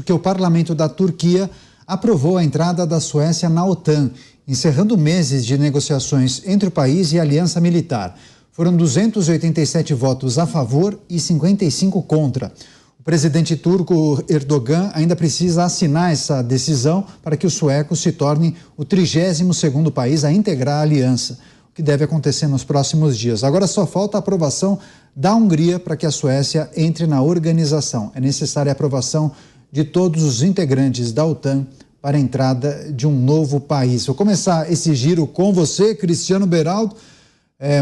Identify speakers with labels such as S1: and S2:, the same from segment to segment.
S1: porque o parlamento da Turquia aprovou a entrada da Suécia na OTAN, encerrando meses de negociações entre o país e a aliança militar. Foram 287 votos a favor e 55 contra. O presidente turco Erdogan ainda precisa assinar essa decisão para que os suecos se tornem o 32º país a integrar a aliança, o que deve acontecer nos próximos dias. Agora só falta a aprovação da Hungria para que a Suécia entre na organização. É necessária a aprovação de todos os integrantes da OTAN para a entrada de um novo país. Vou começar esse giro com você, Cristiano Beraldo.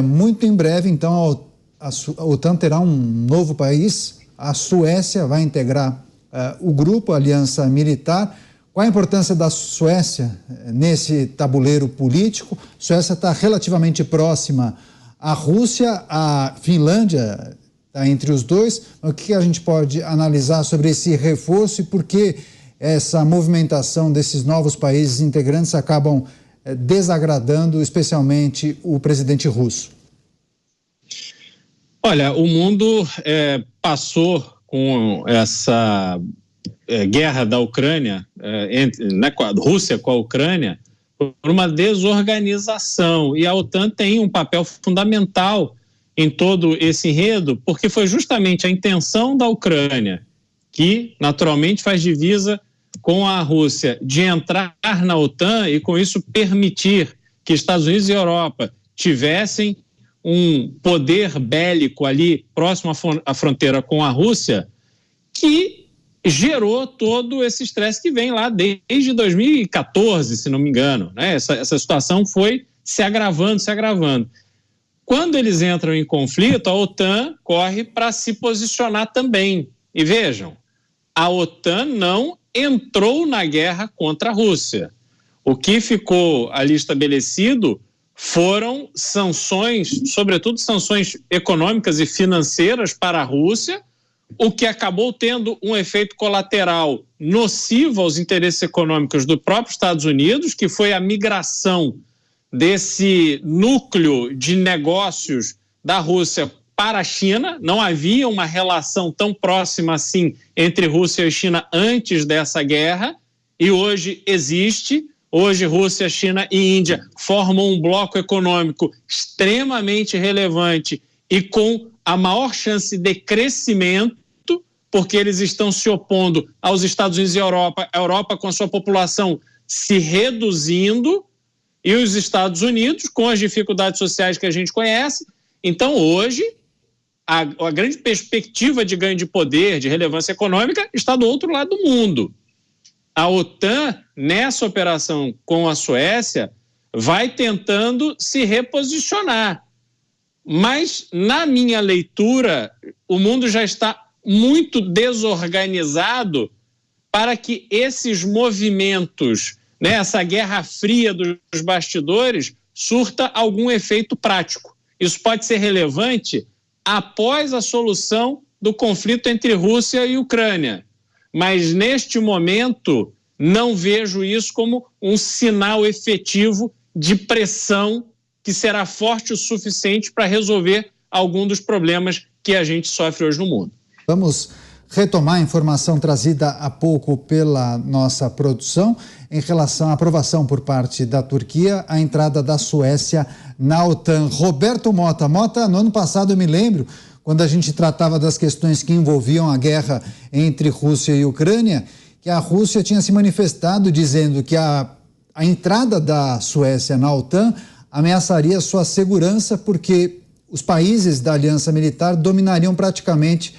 S1: Muito em breve, então, a OTAN terá um novo país. A Suécia vai integrar o grupo, a Aliança Militar. Qual a importância da Suécia nesse tabuleiro político? A Suécia está relativamente próxima à Rússia, a Finlândia está entre os dois. O que a gente pode analisar sobre esse reforço e por que essa movimentação desses novos países integrantes acabam desagradando especialmente o presidente russo?
S2: Olha, o mundo passou com essa guerra da Ucrânia, a Rússia com a Ucrânia, por uma desorganização, e a OTAN tem um papel fundamental em todo esse enredo, porque foi justamente a intenção da Ucrânia, que naturalmente faz divisa com a Rússia, de entrar na OTAN e com isso permitir que Estados Unidos e Europa tivessem um poder bélico ali próximo à fronteira com a Rússia, que gerou todo esse estresse que vem lá desde 2014, se não me engano, né? Essa situação foi se agravando. Quando eles entram em conflito, a OTAN corre para se posicionar também. E vejam, a OTAN não entrou na guerra contra a Rússia. O que ficou ali estabelecido foram sanções, sobretudo sanções econômicas e financeiras para a Rússia, o que acabou tendo um efeito colateral nocivo aos interesses econômicos do próprio Estados Unidos, que foi a migração desse núcleo de negócios da Rússia para a China. Não havia uma relação tão próxima assim entre Rússia e China antes dessa guerra, e hoje existe. Hoje, Rússia, China e Índia formam um bloco econômico extremamente relevante e com a maior chance de crescimento, porque eles estão se opondo aos Estados Unidos e à Europa, a Europa com a sua população se reduzindo e os Estados Unidos com as dificuldades sociais que a gente conhece. Então, hoje, a grande perspectiva de ganho de poder, de relevância econômica, está do outro lado do mundo. A OTAN, nessa operação com a Suécia, vai tentando se reposicionar. Mas, na minha leitura, o mundo já está muito desorganizado para que esses movimentos, né, essa guerra fria dos bastidores, surta algum efeito prático. Isso pode ser relevante após a solução do conflito entre Rússia e Ucrânia. Mas, neste momento, não vejo isso como um sinal efetivo de pressão que será forte o suficiente para resolver algum dos problemas que a gente sofre hoje no mundo.
S1: Vamos retomar a informação trazida há pouco pela nossa produção em relação à aprovação por parte da Turquia à entrada da Suécia na OTAN. Roberto Mota, no ano passado eu me lembro, quando a gente tratava das questões que envolviam a guerra entre Rússia e Ucrânia, que a Rússia tinha se manifestado dizendo que a entrada da Suécia na OTAN ameaçaria sua segurança porque os países da aliança militar dominariam praticamente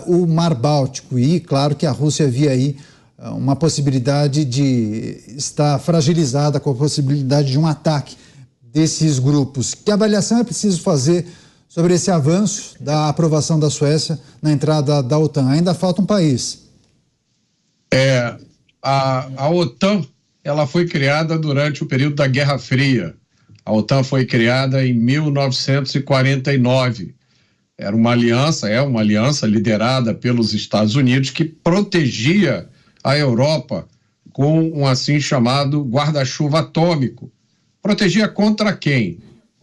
S1: o Mar Báltico e, claro, que a Rússia via aí uma possibilidade de estar fragilizada com a possibilidade de um ataque desses grupos. Que avaliação é preciso fazer sobre esse avanço da aprovação da Suécia na entrada da OTAN? Ainda falta um país.
S3: A OTAN, ela foi criada durante o período da Guerra Fria. A OTAN foi criada em 1949. Era uma aliança, é uma aliança liderada pelos Estados Unidos que protegia a Europa com um assim chamado guarda-chuva atômico. Protegia contra quem?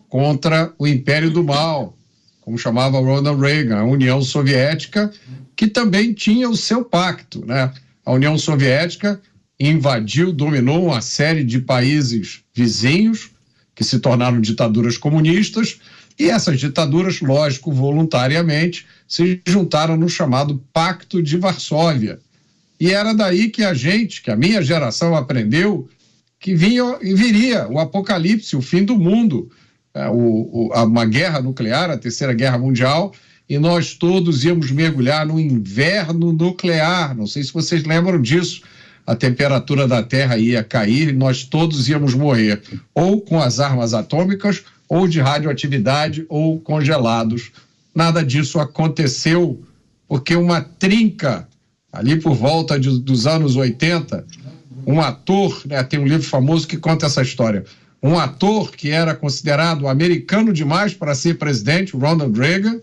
S3: Contra o Império do Mal, como chamava Ronald Reagan, a União Soviética, que também tinha o seu pacto, né? a União Soviética invadiu, dominou uma série de países vizinhos que se tornaram ditaduras comunistas, e essas ditaduras, lógico, voluntariamente, se juntaram no chamado Pacto de Varsóvia. E era daí que a minha geração aprendeu que viria o apocalipse, o fim do mundo, uma guerra nuclear, a Terceira Guerra Mundial, e nós todos íamos mergulhar no inverno nuclear. Não sei se vocês lembram disso. A temperatura da Terra ia cair e nós todos íamos morrer, ou com as armas atômicas, ou de radioatividade, ou congelados. Nada disso aconteceu, porque uma trinca, ali por volta dos anos 80, um ator, né, tem um livro famoso que conta essa história, um ator que era considerado americano demais para ser presidente, Ronald Reagan,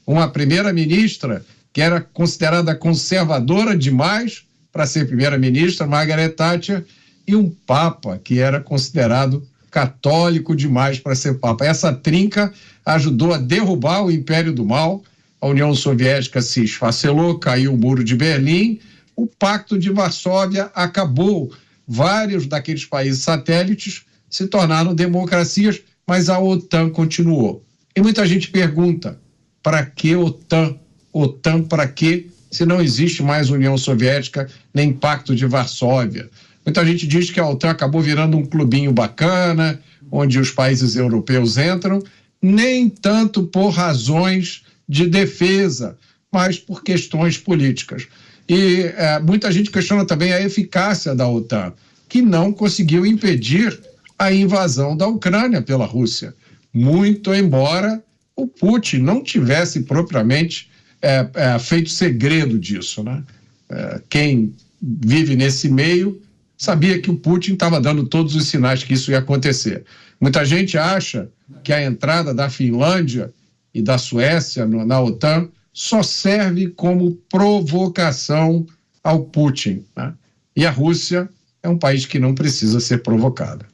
S3: uma primeira-ministra que era considerada conservadora demais para ser primeira-ministra, Margaret Thatcher, e um papa que era considerado católico demais para ser papa. Essa trinca ajudou a derrubar o Império do Mal, a União Soviética se esfacelou, caiu o Muro de Berlim, o Pacto de Varsóvia acabou, vários daqueles países satélites se tornaram democracias, mas a OTAN continuou. E muita gente pergunta, para que OTAN? OTAN para quê? Se não existe mais União Soviética, nem Pacto de Varsóvia. Muita gente diz que a OTAN acabou virando um clubinho bacana, onde os países europeus entram, nem tanto por razões de defesa, mas por questões políticas. E muita gente questiona também a eficácia da OTAN, que não conseguiu impedir a invasão da Ucrânia pela Rússia, muito embora o Putin não tivesse propriamente feito segredo disso, né? Quem vive nesse meio sabia que o Putin estava dando todos os sinais que isso ia acontecer. Muita gente acha que a entrada da Finlândia e da Suécia na OTAN só serve como provocação ao Putin, né? E a Rússia é um país que não precisa ser provocada.